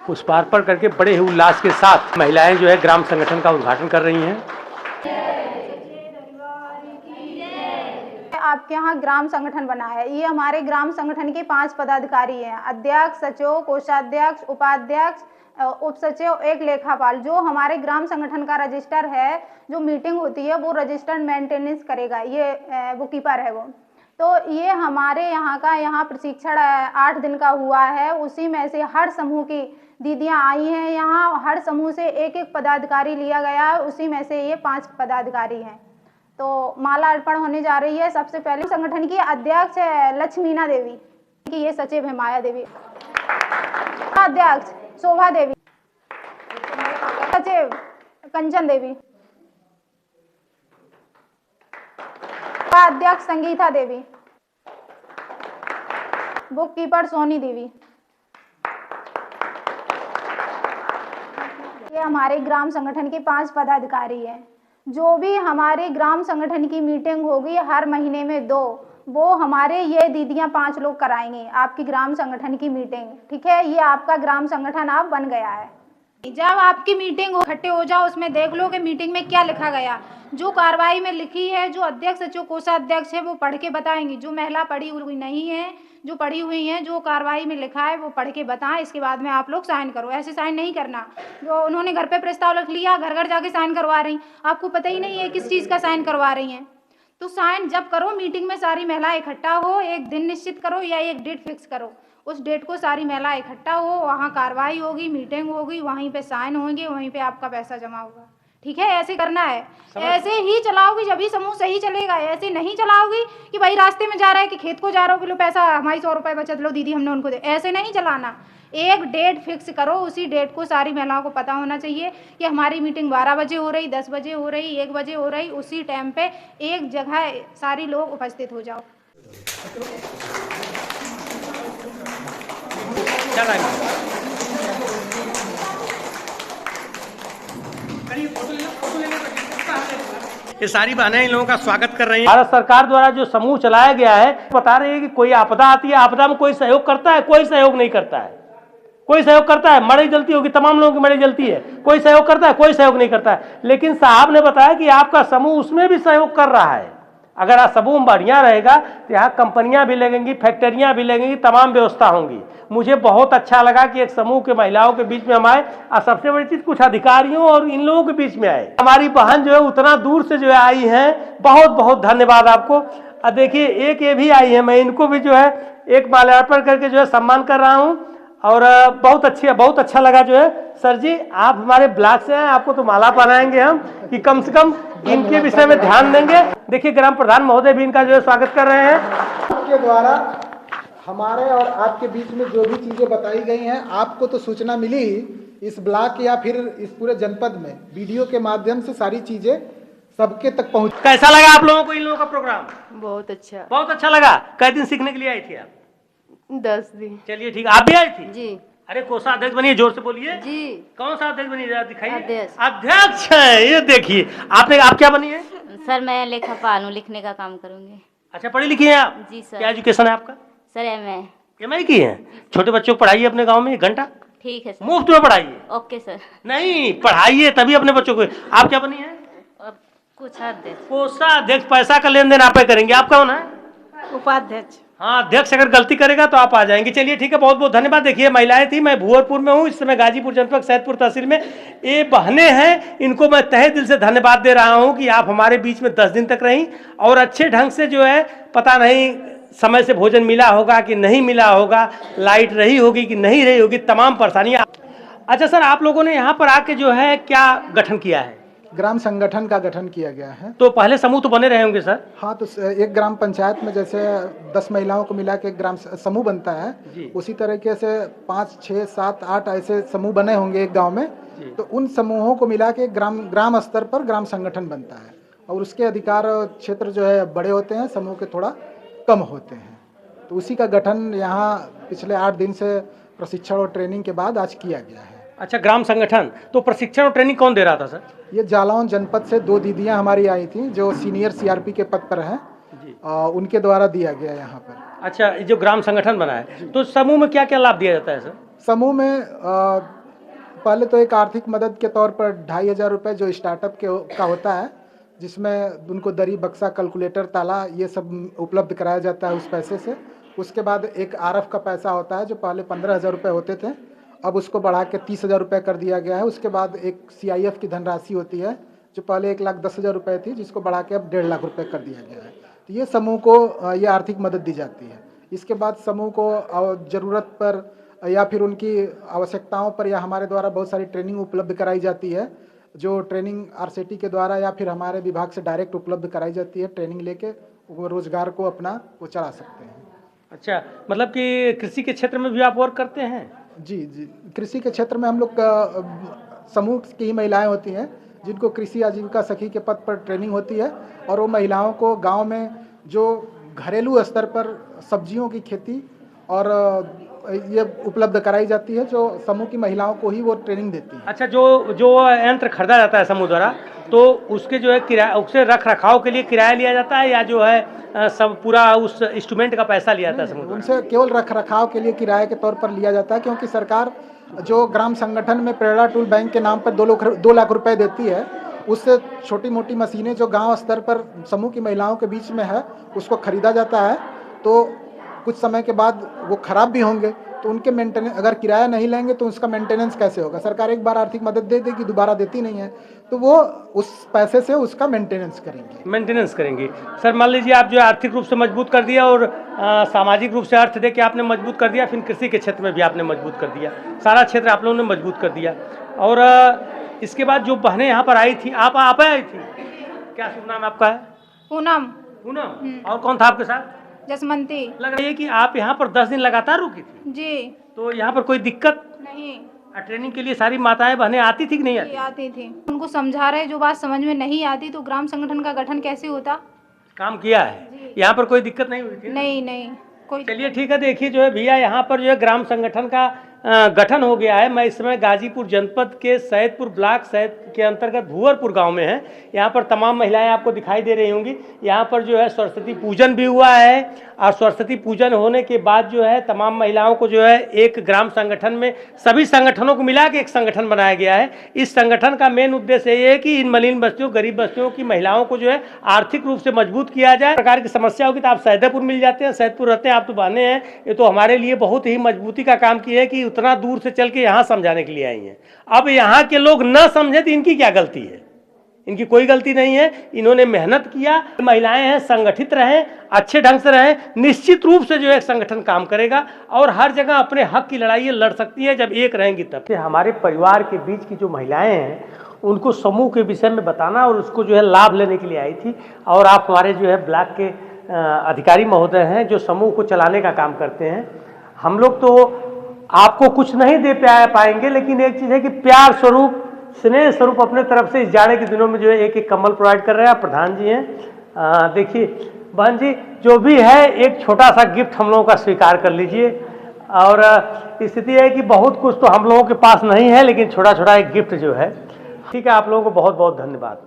पुष्पार्पण करके बड़े ही उल्लास के साथ महिलाएं जो है ग्राम संगठन का उद्घाटन कर रही हैं। आपके यहाँ ग्राम संगठन बना है। ये हमारे ग्राम संगठन के 5 पदाधिकारी हैं, अध्यक्ष, सचिव, कोषाध्यक्ष, उपाध्यक्ष, उप सचिव, एक लेखापाल। जो हमारे ग्राम संगठन का रजिस्टर है, जो मीटिंग होती है वो रजिस्टर मेंटेनेंस करेगा, ये वो कीपर है वो। तो ये हमारे यहाँ प्रशिक्षण 8 दिन का हुआ है। उसी में से हर समूह की दीदियां आई हैं यहाँ, हर समूह से एक एक पदाधिकारी लिया गया है, उसी में से ये 5 पदाधिकारी हैं। तो माला अर्पण होने जा रही है। सबसे पहले संगठन की अध्यक्ष है लक्ष्मीना देवी, कि ये सचिव है माया देवी, अध्यक्ष शोभा देवी, सचिव कंचन देवी, अध्यक्ष संगीता देवी, बुक कीपर सोनी देवी। ये हमारे ग्राम संगठन के 5 पदाधिकारी हैं। जो भी हमारे ग्राम संगठन की मीटिंग होगी हर महीने में 2, वो हमारे ये दीदियां 5 लोग कराएंगे आपकी ग्राम संगठन की मीटिंग। ठीक है, ये आपका ग्राम संगठन अब बन गया है। जब आपकी मीटिंग इकट्ठे हो जाओ, उसमें देख लो कि मीटिंग में क्या लिखा गया। जो कार्रवाई में लिखी है, जो अध्यक्ष सचिव कोषाध्यक्ष है वो पढ़ के बताएंगी। जो महिला पढ़ी हुई नहीं है, जो पढ़ी हुई हैं, जो कार्रवाई में लिखा है वो पढ़ के बताएं। इसके बाद में आप लोग साइन करो। ऐसे साइन नहीं करना। जो उन्होंने घर पे प्रस्ताव लिख लिया, घर घर जाके साइन करवा रही, आपको पता ही नहीं है किस चीज़ का साइन करवा रही हैं। तो साइन जब करो, मीटिंग में सारी महिलाएं इकट्ठा हो, एक दिन निश्चित करो या एक डेट फिक्स करो। उस डेट को सारी महिलाएं इकट्ठा हो, वहाँ कार्रवाई होगी, मीटिंग होगी, वहीं पे साइन होंगे, वहीं पे आपका पैसा जमा होगा। ठीक है, ऐसे करना है। ऐसे ही चलाओगी जब ही समूह सही चलेगा। ऐसे नहीं चलाओगी कि भाई रास्ते में जा रहा है कि खेत को जा रहा हो, लो पैसा हमारी 100 रुपये बचत लो दीदी हमने उनको दे। ऐसे नहीं चलाना। एक डेट फिक्स करो, उसी डेट को सारी महिलाओं को पता होना चाहिए कि हमारी मीटिंग 12 बजे हो रही, 10 बजे हो रही, 1 बजे हो रही। उसी टाइम पे एक जगह सारी लोग उपस्थित हो जाओ। ये सारी बहनें इन लोगों का स्वागत कर रही हैं। भारत सरकार द्वारा जो समूह चलाया गया है, बता रहे हैं कि कोई आपदा आती है, आपदा में कोई सहयोग करता है, कोई सहयोग नहीं करता है। कोई सहयोग करता है, मड़ई जलती होगी, तमाम लोगों की मड़ई जलती है, कोई सहयोग करता है, कोई सहयोग नहीं करता है। लेकिन साहब ने बताया कि आपका समूह उसमें भी सहयोग कर रहा है। अगर आप समूह बढ़िया रहेगा तो यहाँ कंपनियां भी लगेंगी, फैक्ट्रियां भी लगेंगी, तमाम व्यवस्था होंगी। मुझे बहुत अच्छा लगा कि एक समूह के महिलाओं के बीच में हम आए, और सबसे बड़ी चीज कुछ अधिकारियों और इन लोगों के बीच में आए। हमारी बहन जो है उतना दूर से जो है आई हैं, बहुत बहुत धन्यवाद आपको। और देखिए एक ये भी आई है, मैं इनको भी जो है एक माल्यार्पण करके जो है सम्मान कर रहा हूँ। और बहुत अच्छा लगा जो है। सर जी आप हमारे ब्लॉक से हैं, आपको तो माला पहनाएंगे हम कि कम से कम इनके विषय में ध्यान देंगे। देखिए ग्राम प्रधान महोदय भी इनका जो है स्वागत कर रहे हैं। आपके द्वारा हमारे और आपके बीच में जो भी चीजें बताई गई हैं, आपको तो सूचना मिली ही इस ब्लॉक या फिर इस पूरे जनपद में वीडियो के माध्यम से सारी चीजें सबके तक पहुंच। कैसा लगा आप लोगों को इन लोगों का प्रोग्राम? बहुत अच्छा। बहुत अच्छा लगा। कई दिन सीखने के लिए आई थी आप? 10 दिन। चलिए ठीक, आप भी आई थी? जी। अरे कोषाध्यक्ष बनिए, जोर से बोलिए जी। कौन सा अध्यक्ष बनिए, दिखाइए। अध्यक्ष। अध्यक्ष है, ये देखिए। आप क्या बनिए? सर मैं लेखापाल हूँ, लिखने का काम करूँगी। अच्छा पढ़ी लिखी हैं आप? जी सर। क्या एजुकेशन है आपका? सर MA की है। छोटे बच्चों को पढ़ाइए अपने गांव में 1 घंटा, ठीक है सर। मुफ्त में पढ़ाइए। Okay sir. नहीं पढ़ाइए तभी अपने बच्चों को। आप क्या बनी है? कोषाध्यक्ष। कोषाध्यक्ष, पैसा का लेन देन आप ही करेंगे। आप कौन है? उपाध्यक्ष। हाँ अध्यक्ष अगर गलती करेगा तो आप आ जाएंगे। चलिए ठीक है, बहुत बहुत धन्यवाद। देखिए महिलाएं थी, मैं भूअरपुर में हूँ इस समय, गाजीपुर जनपद सैदपुर तहसील में। ये बहनें हैं, इनको मैं तहे दिल से धन्यवाद दे रहा हूँ कि आप हमारे बीच में 10 दिन तक रहीं और अच्छे ढंग से जो है, पता नहीं समय से भोजन मिला होगा कि नहीं मिला होगा, लाइट रही होगी कि नहीं रही होगी, तमाम परेशानियाँ। अच्छा सर, आप लोगों ने यहाँ पर आके जो है क्या गठन किया है? ग्राम संगठन का गठन किया गया है। तो पहले समूह तो बने रहे होंगे सर? हाँ, तो एक ग्राम पंचायत में जैसे 10 महिलाओं को मिला के एक ग्राम समूह बनता है, उसी तरीके से 5, 6, 7, 8 ऐसे समूह बने होंगे एक गांव में। तो उन समूहों को मिला के ग्राम स्तर पर ग्राम संगठन बनता है और उसके अधिकार क्षेत्र जो है बड़े होते हैं, समूह के थोड़ा कम होते हैं। तो उसी का गठन यहाँ पिछले 8 दिन से प्रशिक्षण और ट्रेनिंग के बाद आज किया गया है। अच्छा, ग्राम संगठन। तो प्रशिक्षण और ट्रेनिंग कौन दे रहा था सर? ये जालौन जनपद से 2 दीदियां हमारी आई थी जो सीनियर CRP के पद पर हैं, उनके द्वारा दिया गया यहाँ पर। अच्छा, जो ग्राम संगठन बना है तो समूह में क्या क्या लाभ दिया जाता है सर? समूह में पहले तो एक आर्थिक मदद के तौर पर 2500 रुपये जो स्टार्टअप का होता है, जिसमें उनको दरी, बक्सा, कैलकुलेटर, ताला ये सब उपलब्ध कराया जाता है उस पैसे से। उसके बाद एक आरएफ का पैसा होता है जो पहले 15,000 रुपये होते थे, अब उसको बढ़ा के 30,000 रुपये कर दिया गया है। उसके बाद एक सीआईएफ की धनराशि होती है जो पहले 1,10,000 रुपये थी, जिसको बढ़ा के अब 1.5 लाख रुपये कर दिया गया है। तो ये समूह को ये आर्थिक मदद दी जाती है। इसके बाद समूह को ज़रूरत पर या फिर उनकी आवश्यकताओं पर या हमारे द्वारा बहुत सारी ट्रेनिंग उपलब्ध कराई जाती है, जो ट्रेनिंग आरसेटी के द्वारा या फिर हमारे विभाग से डायरेक्ट उपलब्ध कराई जाती है। ट्रेनिंग लेके वो रोजगार को अपना वो चला सकते हैं। अच्छा, मतलब कि कृषि के क्षेत्र में भी आप वर्क करते हैं? जी जी, कृषि के क्षेत्र में हम लोग समूह की ही महिलाएं होती हैं जिनको कृषि आजीविका सखी के पद पर ट्रेनिंग होती है, और वो महिलाओं को गांव में जो घरेलू स्तर पर सब्जियों की खेती और ये उपलब्ध कराई जाती है, जो समूह की महिलाओं को ही वो ट्रेनिंग देती है। अच्छा, जो यंत्र खरीदा जाता है समूह द्वारा, तो उसके जो है किराया, उससे रख रखाव के लिए किराया लिया जाता है, या जो है सब पूरा उस इंस्ट्रूमेंट का पैसा लिया जाता है समूह? उनसे केवल रख रखाव के लिए किराए के तौर पर लिया जाता है, क्योंकि सरकार जो ग्राम संगठन में प्रेरणा टूल बैंक के नाम पर 2 लाख रुपए देती है, उससे छोटी मोटी मशीनें जो गांव स्तर पर समूह की महिलाओं के बीच में है उसको खरीदा जाता है। तो कुछ समय के बाद वो खराब भी होंगे, तो उनके मेंटेनेंस, अगर किराया नहीं लेंगे तो उसका मेंटेनेंस कैसे होगा? सरकार एक बार आर्थिक मदद दे देगी, दोबारा देती नहीं है, तो वो उस पैसे से उसका मेंटेनेंस करेंगे। सर, मान लीजिए आप जो आर्थिक रूप से मजबूत कर दिया और सामाजिक रूप से अर्थ दे के आपने मजबूत कर दिया, फिर कृषि के क्षेत्र में भी आपने मजबूत कर दिया, सारा क्षेत्र आप लोगों ने मजबूत कर दिया। और इसके बाद जो बहनें यहाँ पर आई थी, आप आई थी, क्या शुभ नाम आपका है? पूनम। और कौन था आपके साथ? जसमंती। लग रही है कि आप यहाँ पर 10 दिन लगातार रुकी थी। जी। तो यहाँ पर कोई दिक्कत नहीं? ट्रेनिंग के लिए सारी माताएं बहनें आती थी कि नहीं आती? आती थी। उनको समझा रहे, जो बात समझ में नहीं आती तो ग्राम संगठन का गठन कैसे होता? काम किया है। यहाँ पर कोई दिक्कत नहीं हुई थी? नहीं कोई। चलिए ठीक है। देखिए जो है भैया, यहाँ पर जो है ग्राम संगठन का गठन हो गया है। मैं इस समय गाजीपुर जनपद के सैदपुर ब्लॉक के अंतर्गत भुवरपुर गांव में है। यहाँ पर तमाम महिलाएं आपको दिखाई दे रही होंगी। यहाँ पर जो है सरस्वती पूजन भी हुआ है, और सरस्वती पूजन होने के बाद जो है तमाम महिलाओं को जो है एक ग्राम संगठन में, सभी संगठनों को मिला के एक संगठन बनाया गया है। इस संगठन का मेन उद्देश्य ये है कि इन मलिन बस्तियों, गरीब बस्तियों की महिलाओं को जो है आर्थिक रूप से मजबूत किया जाए। प्रकार की समस्या होगी तो आप सैदपुर मिल जाते हैं, सैदपुर रहते हैं, आप तो बहने हैं, ये तो हमारे लिए बहुत ही मजबूती का काम किया है कि उतना दूर से चल के यहाँ समझाने के लिए आई हैं। अब यहाँ के लोग न समझे तो इनकी क्या गलती है? इनकी कोई गलती नहीं है। इन्होंने मेहनत किया, महिलाएं हैं, संगठित रहें, अच्छे ढंग से रहें, निश्चित रूप से जो है संगठन काम करेगा और हर जगह अपने हक की लड़ाई लड़ सकती है जब एक रहेंगी तब। हमारे परिवार के बीच की जो महिलाएं हैं उनको समूह के विषय में बताना और उसको जो है लाभ लेने के लिए आई थी। और आप हमारे जो है ब्लॉक के अधिकारी महोदय हैं जो समूह को चलाने का काम करते हैं। हम लोग तो आपको कुछ नहीं दे पाएंगे, लेकिन एक चीज़ है कि प्यार स्वरूप, स्नेह स्वरूप अपने तरफ से इस जाड़े के दिनों में जो है एक कंबल प्रोवाइड कर रहे हैं। प्रधान जी हैं, देखिए बहन जी, जो भी है एक छोटा सा गिफ्ट हम लोगों का स्वीकार कर लीजिए। और स्थिति है कि बहुत कुछ तो हम लोगों के पास नहीं है, लेकिन छोटा छोटा एक गिफ्ट जो है। ठीक है, आप लोगों को बहुत बहुत धन्यवाद।